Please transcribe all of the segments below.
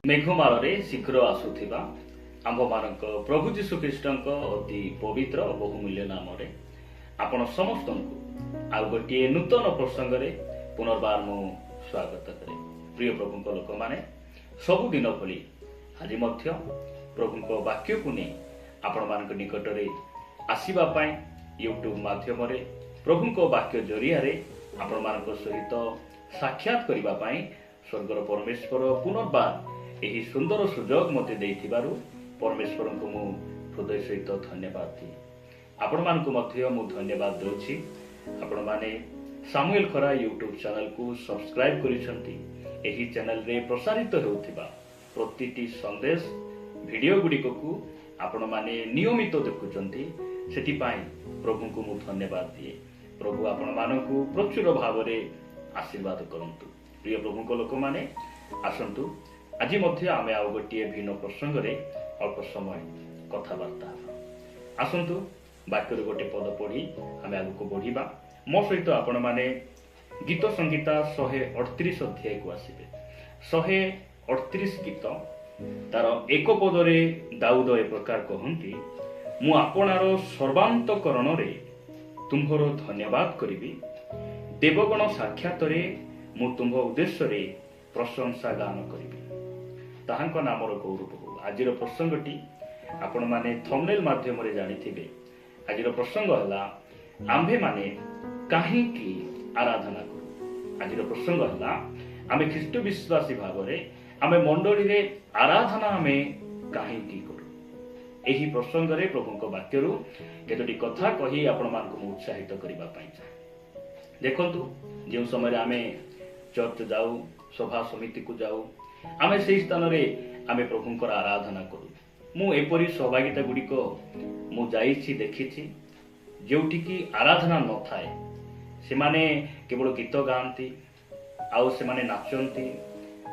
मेघमाଳରେ शीघ्र आसुथिबा आम्भमानक प्रभु जीशु ख्रीष्टଙ୍କ अति पवित्र बहुमूल्य नामरे आपण समस्तଙ୍କୁ आउ गोटे नूतन प्रसंगरे पुनर्बार मु स्वागत करे। प्रिय प्रभुଙ୍କ लोकमाने सबुदिन भली आज मध्य प्रभुଙ୍କ वाक्य को नहीं आपण मानक निकटरे आसीबा पाई यूट्यूब माध्यम रे प्रभुଙ୍କ वाक्य जरिया रे आपण मानक सहित साक्षात करिबा पाई स्वर्गर परमेश्वर पुनर्बार यही सुंदर सुजोग मते देइथिबारु परमेश्वर को मु हृदय सहित धन्यवाद दिए। आपण मानक मध्य मु धन्यवाद दउछि। आपण माने सामुएल खरा यूट्यूब चैनल को सब्सक्राइब करिसंती। एही चैनल रे प्रसारित हेउथिबा प्रतिटी संदेश वीडियो गुडी को आपण माने नियमित देखुचंती। सेति पाई प्रभु को मु धन्यवाद दिए। प्रभु आपण मानकु प्रचुर भाव रे आशीर्वाद करंतु। प्रिय प्रभु को लोक माने आसंतु आज मध्य आमे आउ गोटे भिन्न प्रसंग रे अल्प समय कथबार्ता आसंतु वाक्य गोटे पद पढ़ी आमे आगु बढ़िबा। मो सहित आपण माने गीत संगीता 138 अध्याय को आसीबे। 138 गीत तार एक पदरे दाऊद ए प्रकार कहंती, मु आपणार सर्वांतकरण रे तुम्हर धन्यवाद करिबी, देवगण साक्षात रे मु तुम्ह उद्देश्य रे प्रशंसा गान करिबी। ताहांक नामर गौरव हो। आजिर प्रसंगटी आपण माने थंबनेल माध्यम रे जानिथिबे। आजिर प्रसंग हला आम्भे माने काहे की आराधना करू। आजिर प्रसंग हला आमे ख्रीष्ट विश्वासी भाव रे आमे मंडली रे आराधना आमे काहे की करू। एही प्रसंग रे प्रभुଙ୍କ वाक्यरू केतोटी कथा कही आपण मानकु उत्साहित करिबा पई चाहे। देखंतु जे समय आमे चर्च जाऊ, सभा समिति को जाऊ, आमे से स्थान रे आमे प्रभुंकर आराधना करू। मु एपरी सहभागिता गुडिक मु जाईछि देखिछि जोठी की आराधना न थाए। से माने केवल गीत गांती आउ से माने नाचंती।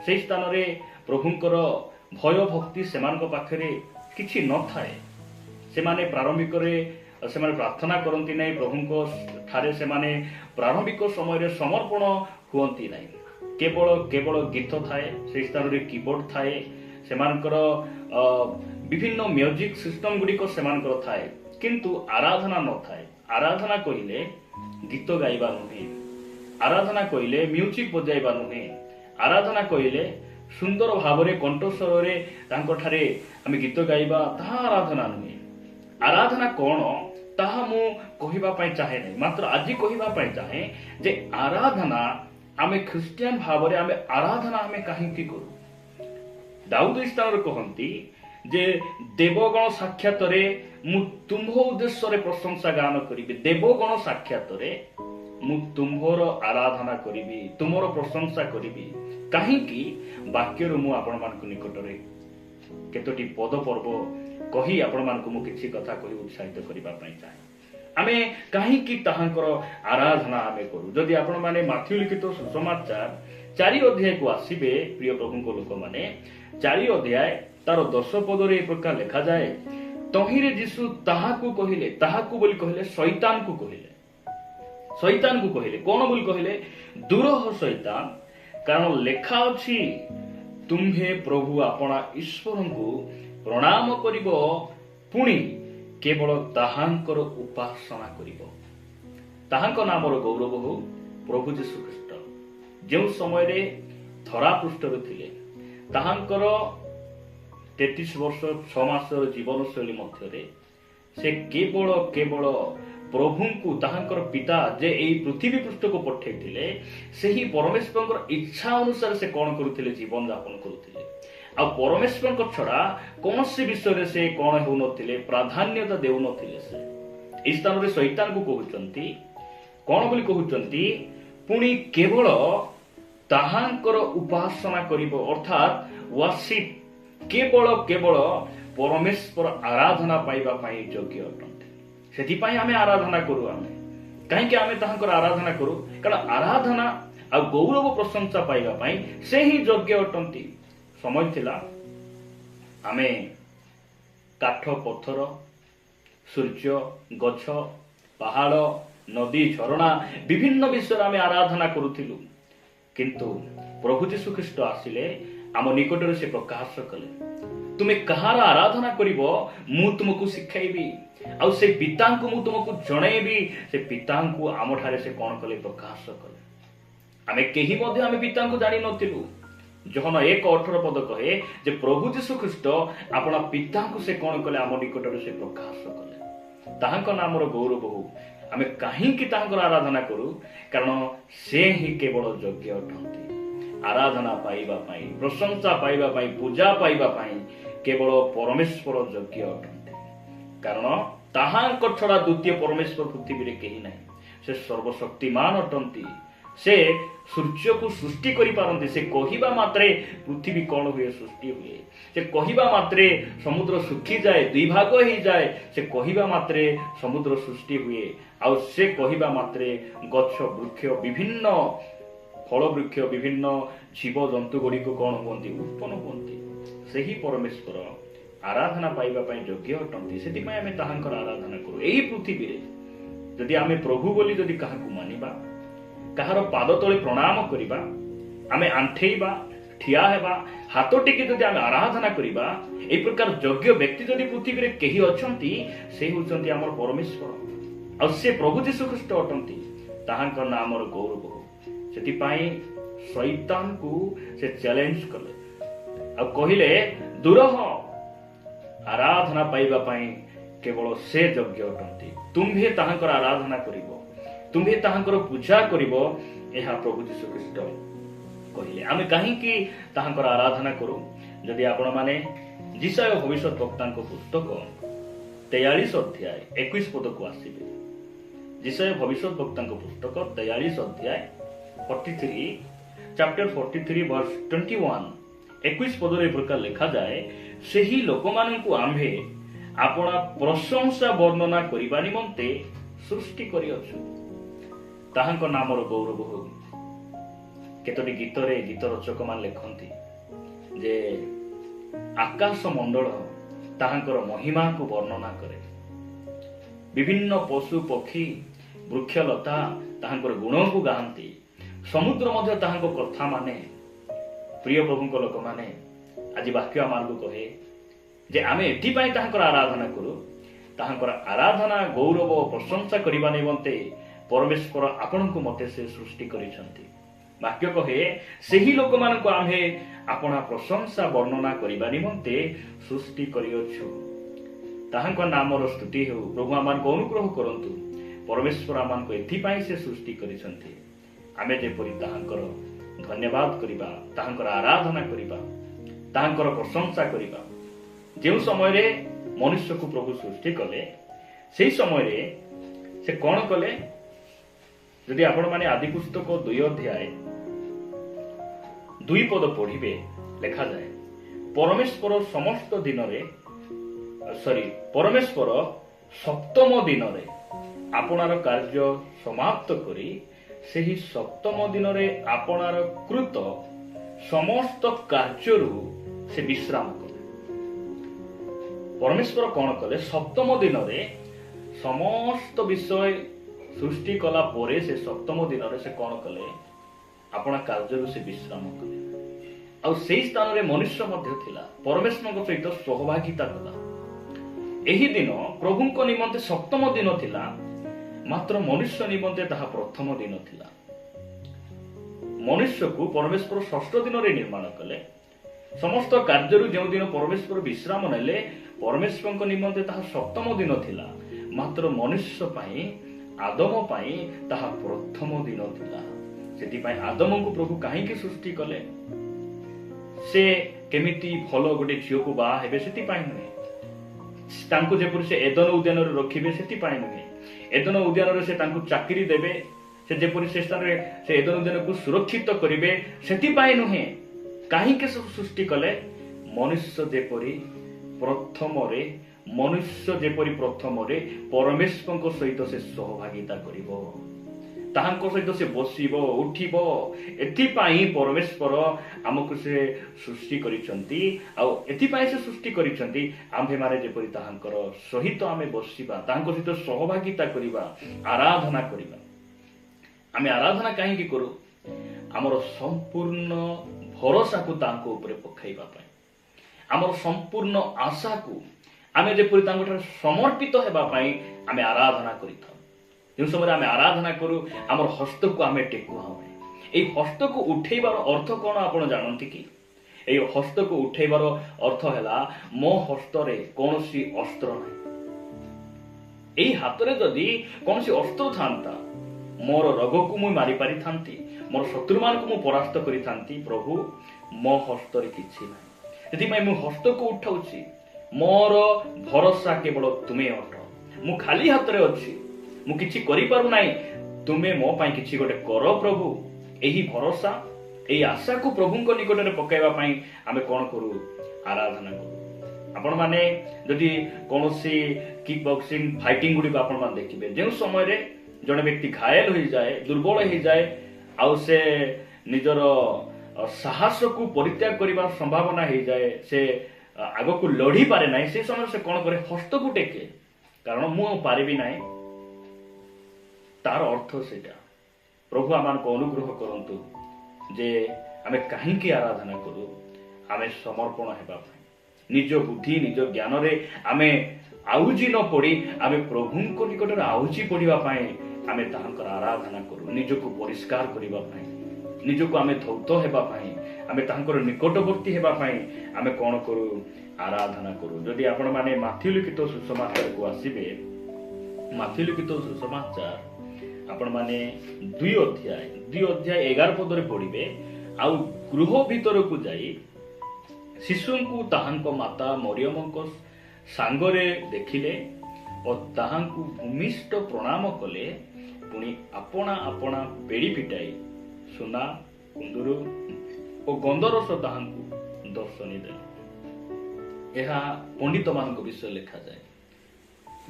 से स्थान रे प्रभुंकर भय भक्ति सेमानक पाखरे किछि न थाए। से माने प्रारंभिक रे से माने प्रार्थना करंती नै, प्रभुंको ठारे से माने प्रारंभिक समय रे समर्पण हुअंती नै। केवल केवल गीत थाए, से स्थान रे कीबोर्ड थाए, सेमानकर विभिन्न म्यूजिक सिस्टम गुडिक सेमानकर थाए, किंतु आराधना न थाए। आराधना कहिले गीत गाइबा नुहे, आराधना कहिले म्यूजिक बजाइबा नुहे, आराधना कहिले सुंदर भाव रे कंठस्वर रे तांको ठारे आमे गीत गाइबा ताहा आराधना नुहे। आराधना कोन ताहा मु कहिबा पई चाहे नै, मात्र आज कहिबा पई चाहे जे आराधना आमे ख्रिस्टियन भाव रे आमे आराधना आमे काहे की करू। दाऊद स्थान कहंती जे देवगण साक्षात रे मु तुम्ह उद्देश्य रे प्रशंसा गान करिबी। देवगण साक्षात रे मु तुम्हर आराधना करिबी, तुमर प्रशंसा करिबी। काहे की वाक्य रो मु आपण मानकु निकट रे केतोटी पद पर्व कही आपण मानकु मु किछि कथा कहि उत्साहित करिबा पई चाहे। आमे काहे की ताहांकर आराधना आमे करू। जदि आपण माने माथ्यू लिखित सुसमाचार 4 अध्याय को आसीबे, प्रिय प्रभुଙ୍କ लोक माने 4 अध्याय तार 10 पद रे प्रकार लिखा जाए, तहिरे यीशु ताहाकू कहिले, ताहाकू बोली कहिले शैतान को कहिले, शैतान को कहिले कोन बोली कहिले, दूर हो शैतान, कारण लेखा अछि तुम्हे प्रभु आपणा ईश्वरଙ୍କୁ प्रणाम करिवो, पुणी केवल ताहांकर उपासना करिवो। ताहांक नामर गौरव हो। प्रभु जीशु ख्रीष्ट जो समय रे धरा पृष्ठ रे थिले, ताहांकर 33 वर्ष 6 मासर जीवन शैली मध्य रे से केवल केवल प्रभुंकु ताहांकर पिता जे एई पृथ्वी पृष्ठ को पठेइथिले, सेही परमेश्वरଙ୍କର इच्छा अनुसार से कोन करूथिले, जीवन यापन करूथिले। आ परमेश्वर छड़ा कौन से विषय से कौन हो नथिले, प्राधान्यता देउ नथिले। से इस स्थान रे शैतान को कहउचंती कौन बोली कहउचंती, पुणी केवल ताहांकर उपासना करिवो, अर्थात वर्शिप, केवल केवल परमेश्वर आराधना पाइबा पई योग्य अटंती। सेति पई आमे आराधना करू। आमे काहे कि आमे ताहांकर आराधना करू, कारण आराधना आ गौरव प्रशंसा पाइबा पई से ही योग्य अटंती। समय थिला आमे काठ पत्थर, सूर्य, गछ, पहाड़, नदी, झरणा विभिन्न विषय आमे आराधना करूथिलु, किंतु प्रभु जीशु ख्रीष्ट आसिले आम निकट से प्रकाश कले तुमे कहार आराधना करिब मु तुमको शिखाइबी आउ से पिता को मु तुमको जणैबी से पिता को आम ठारे से कौन कले प्रकाश कले आमे केही मध्ये आमे पिता को जानि नथिलु जहन 1:18 पद कहे जे प्रभु यीशु ख्रीस्ट आपना पिता को से कौन कले आम निकट से प्रकाश कले ताहांक नामर गौरव हो आमे काहींकि ताहांकर आराधना करू कारण से ही केवल योग्य अटंती आराधना पाइबा पाई प्रशंसा पाइबा पाई पूजा पाइबा पाई केवल परमेश्वर योग्य अटंती कारण ताहांक छड़ा द्वितीय परमेश्वर पृथ्वी रे केही नाही से सर्वशक्तिमान अटंती से सूर्य को सृष्टि करि पारंती से कहिबा मात्रे पृथ्वी कौन हुए सृष्टि हुए से कहिबा मात्रे समुद्र सुखी जाए दुई भाग हो जाए से कहिबा मात्रे समुद्र सृष्टि हुए आ से कहिबा मात्रे गछ वृक्ष विभिन्न फल वृक्ष विभिन्न जीव जंतु गुड़ी को कौन हुंती उत्पन्न हुंती सही परमेश्वर आराधना पाइबा पई योग्य अटंती सेति पई आमे ताहांकर आराधना करू एही पृथ्वी रे जदि आमे प्रभु बोली जदि काहाकू मानिबा कहार पाद तले प्रणाम करिबा आमे आंठेइबा ठिया हेबा हाथ टेकी जदि आमे आराधना करिबा ए प्रकार योग्य व्यक्ति जदि पृथ्वी रे केही अछंती से होचंती हमर परमेश्वर आ से प्रभु यीशु ख्रीस्ट अटंती ताहांकर नामर गौरव सेति पई शैतान को से चैलेंज कले आ कहिले दूर हो आराधना पाइबा पई केवल से योग्य अटंती तुम्हे ताहांकर आराधना करिवो तुम्हें ताहांकर पूजा करिवो एहा प्रभु यीशु ख्रीस्ट कहिले आमे काहे कि ताहांकर आराधना करू जदि आपण माने जिसाय भविष्यत वक्तांक पुस्तक 43 अध्याय 21 पद को आसीबे जिसाय भविष्यत वक्तांक पुस्तक 43 अध्याय 43 चैप्टर 43 वर्स 21 21 पद रे प्रकार लिखा जाए सेही लोकमानंकु आम्भे आपणा प्रशंसा वर्णना करिबा निमंते सृष्टि करिअछु ताहांक नामर गौरव हो केतोटी गीत रे गीत रचक मान लिखंती जे आकाश मंडल ताहांकर महिमा को वर्णना करे विभिन्न पशु पक्षी वृक्षलता ताहांकर गुण को गांती समुद्र मध्य ताहांको कथा माने प्रिय प्रभुंक लोक माने आज वाक्य मार्ग कहे जे आमे एथि पई ताहांकर आराधना करू ताहांकर आराधना गौरव प्रशंसा करिबा निमंते परमेश्वर आपण को मते से सृष्टि करिसंती वाक्य कहे सेही लोक मान को आमे आपणा प्रशंसा वर्णना करिबा निमंते सृष्टि करियछु ताहांक नामर स्तुति हो प्रभु आमान को अनुग्रह करंतु परमेश्वर आमान को एथि पई से सृष्टि करिसंती आमे जेपरि ताहांकर धन्यवाद करिबा ताहांकर आराधना करिबा ताहांकर प्रशंसा करिबा जे समय रे मनुष्य को प्रभु सृष्टि कले सेही समय रे से कोन कले जदि आपण माने आदि पुस्तक 2 अध्याय 2 पद पढ़िबे लिखा जाए परमेश्वर समस्त दिन रे परमेश्वर सप्तम दिन रे आपणार कार्य समाप्त करी सेही सप्तम दिन रे आपणार कृत समस्त कार्यरु से विश्राम कले परमेश्वर कोन कले सप्तम दिन रे समस्त विषय सृष्टि कला परे से सप्तम दिन रे से कोन कले आपना कार्यरु से विश्राम कले आ सेही स्थान रे मनुष्य मध्य थिला परमेश्वर सहित सहभागिता कला एही दिन प्रभुंक निमंते सप्तम दिन थिला मात्र मनुष्य निमंते ताहा प्रथम दिन थिला मनुष्य को परमेश्वर षष्ठ दिन रे निर्माण कले समस्त कार्यरु जे दिन परमेश्वर विश्राम नेले परमेश्वर निमंते ताहा सप्तम दिन थिला मात्र मनुष्य पई आदम पई ताहा प्रथम दिन थिला सेति पई आदम को प्रभु काहे के सृष्टि कले से केमिति फल गोटे झियो को बा हेबे सेति पई नहे तांको जेपुर से एदन उद्यान रे रखिबे सेति पई नहे एदन उद्यान रे से तांको चाकरी देबे से जेपुर से स्थान रे से एदन उद्यान को सुरक्षित करिवे सेति पई नहे काहे के सृष्टि कले मनुष्य जेपरि प्रथम रे मनुष्य जेपरि प्रथम रे परमेश्वर सहित से सहभागिता करिवो ताहांको सहित से बसिबो उठिबो एथि पई परमेश्वर हमकु से सृष्टि करिसंती आ एथि पई से सृष्टि करिसंती आम्भे मारे जेपरि ताहांकर सहित आमे बसिबा ताहांको सहित सहभागिता करिबा आराधना करिबा आमे आराधना काहे की करू हमर संपूर्ण ଭରସାକୁ ତାଙ୍କ ଉପରେ ପକାଇବା ପାଇଁ, ଆମର ସମ୍ପୂର୍ଣ୍ଣ ଆଶାକୁ ଆମେ ଯେପରି ତାଙ୍କଠାରେ ସମର୍ପିତ ହେବା ପାଇଁ ଆମେ ଆରାଧନା କରିଥାଉ। ଯେଉଁ ସମୟରେ ଆମେ ଆରାଧନା କରୁ ଆମର ହସ୍ତକୁ ଆମେ ଟେକୁ ଆମେ। এই ହସ୍ତକୁ ଉଠେଇବାର ଅର୍ଥ କ'ଣ ଆପଣ ଜାଣନ୍ତି କି? এই ହସ୍ତକୁ ଉଠେଇବାର ଅର୍ଥ ହେଲା ମୋ ହସ୍ତରେ କୌଣସି ଅସ୍ତ୍ର ନାହିଁ। এই ହାତରେ ଯଦି କୌଣସି ଅସ୍ତ୍ର ଥାନ୍ତା ମୋର ରୋଗକୁ ମୁଁ ମାରି ପାରିଥାନ୍ତି, ମୋର ଶତ୍ରୁମାନଙ୍କୁ ମୁଁ ପରାସ୍ତ କରିଥାନ୍ତି। ପ୍ରଭୁ ମୋ ହସ୍ତରେ କିଛି ନାହିଁ, ସେଥିପାଇଁ ମୁଁ ହସ୍ତକୁ ଉଠାଉଛି। ମୋର ଭରସା କେବଳ ତୁମେ ଅଟ। ମୁଁ ଖାଲି ହାତରେ ଅଛି, ମୁଁ କିଛି କରିପାରୁନାହିଁ, ତୁମେ ମୋ ପାଇଁ କିଛି ଗୋଟେ କର ପ୍ରଭୁ। ଏହି ଭରସା ଏହି ଆଶାକୁ ପ୍ରଭୁଙ୍କ ନିକଟରେ ପକାଇବା ପାଇଁ ଆମେ କ'ଣ କରୁ? ଆରାଧନା କରୁ। ଆପଣମାନେ ଯଦି କୌଣସି କିକ୍ ବକ୍ସିଂ ଫାଇଟିଂ ଗୁଡ଼ିକ ଆପଣମାନେ ଦେଖିବେ, ଯେଉଁ ସମୟରେ ଜଣେ ବ୍ୟକ୍ତି ଘାୟଲ ହୋଇଯାଏ, ଦୁର୍ବଳ ହୋଇଯାଏ, ଆଉ ସେ ନିଜର ସାହସକୁ ପରିତ୍ୟାଗ କରିବାର ସମ୍ଭାବନା ହେଇଯାଏ, ସେ ଆଗକୁ ଲଢ଼ି ପାରେ ନାହିଁ, ସେ ସମୟରେ ସେ କ'ଣ କରେ? ହସ୍ତକୁ ଟେକେ, କାରଣ ମୁଁ ଆଉ ପାରିବି ନାହିଁ। ତାର ଅର୍ଥ ସେଇଟା। ପ୍ରଭୁ ଆମମାନଙ୍କୁ ଅନୁଗ୍ରହ କରନ୍ତୁ ଯେ ଆମେ କାହିଁକି ଆରାଧନା କରୁ? ଆମେ ସମର୍ପଣ ହେବା ପାଇଁ, ନିଜ ବୁଦ୍ଧି ନିଜ ଜ୍ଞାନରେ ଆମେ ଆଉଜି ନ ପଡ଼ି ଆମେ ପ୍ରଭୁଙ୍କ ନିକଟରେ ଆଉଜି ପଡ଼ିବା ପାଇଁ ଆମେ ତାହାଙ୍କର ଆରାଧନା କରୁ। ନିଜକୁ ପରିଷ୍କାର କରିବା ପାଇଁ, ନିଜକୁ ଆମେ ଧୌତ ହେବା ପାଇଁ, ଆମେ ତାହାଙ୍କର ନିକଟବର୍ତ୍ତୀ ହେବା ପାଇଁ ଆମେ କ'ଣ କରୁ? ଆରାଧନା କରୁ। ଯଦି ଆପଣମାନେ ମାଥ୍ୟୁ ଲିଖିତ ସୁସମାଚାରକୁ ଆସିବେ, ମାଥ୍ୟୁ ଲିଖିତ ସୁସମାଚାର ଆପଣମାନେ 2 ଅଧ୍ୟାୟ 11 ପଦରେ ପଢିବେ। ଆଉ ଗୃହ ଭିତରକୁ ଯାଇ ଶିଶୁଙ୍କୁ ତାହାଙ୍କ ମାତା ମରିୟମଙ୍କ ସାଙ୍ଗରେ ଦେଖିଲେ ଓ ତାହାଙ୍କୁ ଭୂମିଷ୍ଠ ପ୍ରଣାମ କଲେ। ପୁଣି ଆପଣା ଆପଣା ପେଡ଼ି ଫିଟାଇ ସୁନା କୁନ୍ଦୁରୁ ଓ ଗନ୍ଧରସ ତାହାଙ୍କୁ ଦର୍ଶନୀ ଦେଲେ। ଏହା ପଣ୍ଡିତମାନଙ୍କ ବିଷୟ ଲେଖାଯାଏ।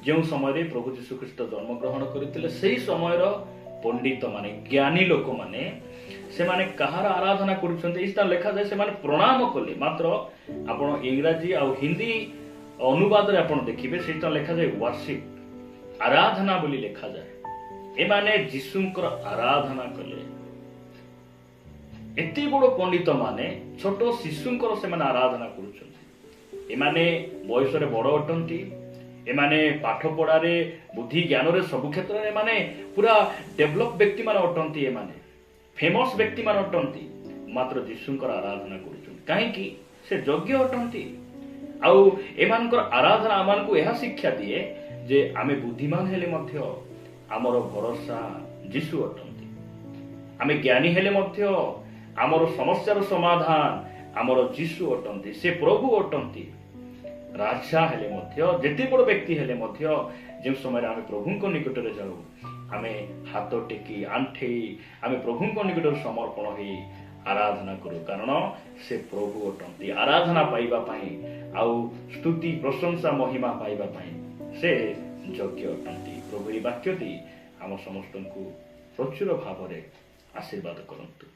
ଯେଉଁ ସମୟରେ ପ୍ରଭୁ ଯୀଶୁଖ୍ରୀଷ୍ଟ ଜନ୍ମଗ୍ରହଣ କରିଥିଲେ ସେହି ସମୟର ପଣ୍ଡିତ ମାନେ, ଜ୍ଞାନୀ ଲୋକମାନେ, ସେମାନେ କାହାର ଆରାଧନା କରୁଛନ୍ତି ଏହି ସ୍ଥାନ ଲେଖାଯାଏ। ସେମାନେ ପ୍ରଣାମ କଲେ। ମାତ୍ର ଆପଣ ଇଂରାଜୀ ଆଉ ହିନ୍ଦୀ ଅନୁବାଦରେ ଆପଣ ଦେଖିବେ ସେହି ସ୍ଥାନ ଲେଖାଯାଏ ୱାର୍ସିପ, ଆରାଧନା ବୋଲି ଲେଖାଯାଏ। ଏମାନେ ଯୀଶୁଙ୍କର ଆରାଧନା କଲେ। ଏତେ ବଡ଼ ପଣ୍ଡିତ ମାନେ ଛୋଟ ଶିଶୁଙ୍କର ସେମାନେ ଆରାଧନା କରୁଛନ୍ତି। ଏମାନେ ବୟସରେ ବଡ଼ ଅଟନ୍ତି, ଏମାନେ ପାଠ ପଢ଼ାରେ ବୁଦ୍ଧି ଜ୍ଞାନରେ ସବୁ କ୍ଷେତ୍ରରେ ଏମାନେ ପୁରା ଡେଭଲପ ବ୍ୟକ୍ତି ମାନେ ଅଟନ୍ତି, ଏମାନେ ଫେମସ ବ୍ୟକ୍ତି ମାନେ ଅଟନ୍ତି। ମାତ୍ର ଯୀଶୁଙ୍କର ଆରାଧନା କରୁଛନ୍ତି। କାହିଁକି? ସେ ଯୋଗ୍ୟ ଅଟନ୍ତି। ଆଉ ଏମାନଙ୍କର ଆରାଧନା ଆମମାନଙ୍କୁ ଏହା ଶିକ୍ଷା ଦିଏ ଯେ ଆମେ ବୁଦ୍ଧିମାନ ହେଲେ ମଧ୍ୟ ଆମର ଭରସା ଯୀଶୁ ଅଟନ୍ତି। ଆମେ ଜ୍ଞାନୀ ହେଲେ ମଧ୍ୟ ଆମର ସମସ୍ୟାର ସମାଧାନ ଆମର ଯୀଶୁ ଅଟନ୍ତି, ସେ ପ୍ରଭୁ ଅଟନ୍ତି। ରାଜା ହେଲେ ମଧ୍ୟ, ଯେତେ ବଡ଼ ବ୍ୟକ୍ତି ହେଲେ ମଧ୍ୟ ଯେଉଁ ସମୟରେ ଆମେ ପ୍ରଭୁଙ୍କ ନିକଟରେ ଯାଉ, ଆମେ ହାତ ଟେକି ଆଣ୍ଠେଇ ଆମେ ପ୍ରଭୁଙ୍କ ନିକଟରେ ସମର୍ପଣ ହେଇ ଆରାଧନା କରୁ, କାରଣ ସେ ପ୍ରଭୁ ଅଟନ୍ତି। ଆରାଧନା ପାଇବା ପାଇଁ ଆଉ ସ୍ତୁତି ପ୍ରଶଂସା ମହିମା ପାଇବା ପାଇଁ ସେ ଯୋଗ୍ୟ ଅଟନ୍ତି। ପ୍ରଭୁ ଏହି ବାକ୍ୟ ଦେଇ ଆମ ସମସ୍ତଙ୍କୁ ପ୍ରଚୁର ଭାବରେ ଆଶୀର୍ବାଦ କରନ୍ତୁ।